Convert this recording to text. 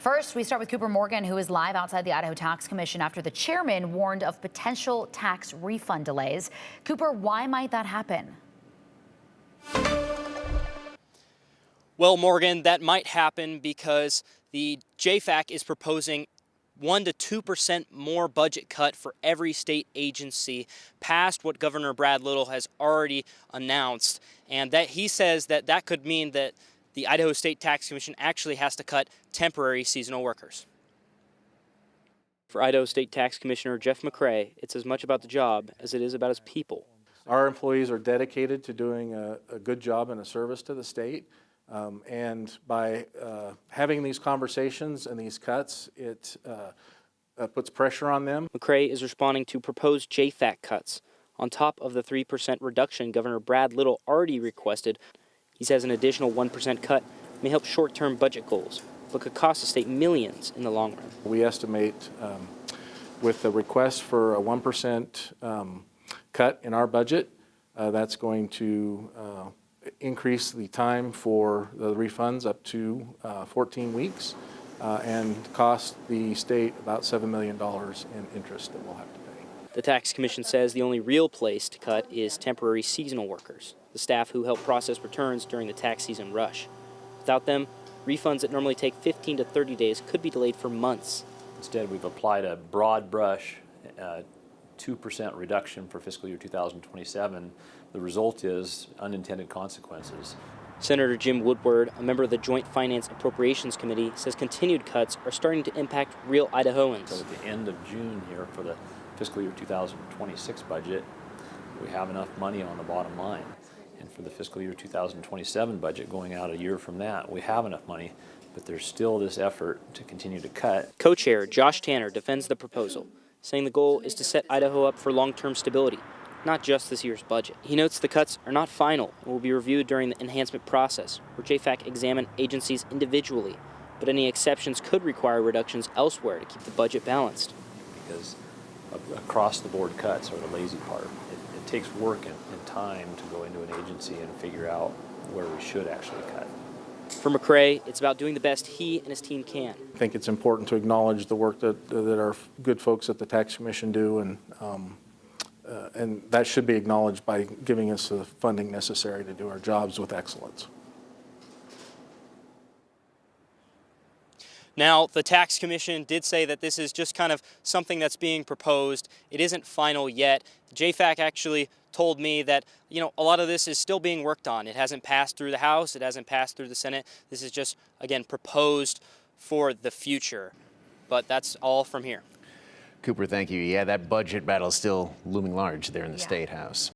First, we start with Cooper Morgan, who is live outside the Idaho Tax Commission after the chairman warned of potential tax refund delays. Cooper, why might that happen? Well, Morgan, that might happen because the JFAC is proposing 1 to 2% more budget cut for every state agency past what Governor Brad Little has already announced. And that he says that could mean that the Idaho State Tax Commission actually has to cut temporary seasonal workers. For Idaho State Tax Commissioner Jeff McCrae, it's as much about the job as it is about his people. Our employees are dedicated to doing a good job and a service to the state. And by having these conversations and these cuts, it puts pressure on them. McCrae is responding to proposed JFAC cuts on top of the 3% reduction Governor Brad Little already requested. He says an additional 1% cut may help short-term budget goals, but could cost the state millions in the long run. We estimate with the request for a 1% cut in our budget, that's going to increase the time for the refunds up to 14 weeks and cost the state about $7 million in interest that we'll have to pay. The Tax Commission says the only real place to cut is temporary seasonal workers, the staff who help process returns during the tax season rush. Without them, refunds that normally take 15 to 30 days could be delayed for months. Instead, we've applied a broad brush 2% reduction for fiscal year 2027. The result is unintended consequences. Senator Jim Woodward, a member of the Joint Finance Appropriations Committee, says continued cuts are starting to impact real Idahoans. So at the end of June here for the fiscal year 2026 budget, we have enough money on the bottom line. And for the fiscal year 2027 budget going out a year from that, we have enough money, but there's still this effort to continue to cut. Co-chair Josh Tanner defends the proposal, saying the goal is to set Idaho up for long-term stability, not just this year's budget. He notes the cuts are not final and will be reviewed during the enhancement process, where JFAC examine agencies individually, but any exceptions could require reductions elsewhere to keep the budget balanced. Because across-the-board cuts are the lazy part. It takes work and time to go into an agency and figure out where we should actually cut. For McCrae, it's about doing the best he and his team can. I think it's important to acknowledge the work that our good folks at the Tax Commission do, and that should be acknowledged by giving us the funding necessary to do our jobs with excellence. Now, the Tax Commission did say that this is just kind of something that's being proposed. It isn't final yet. JFAC actually told me that, a lot of this is still being worked on. It hasn't passed through the House. It hasn't passed through the Senate. This is just, again, proposed for the future. But that's all from here. Cooper, thank you. Yeah, that budget battle is still looming large there in the State House.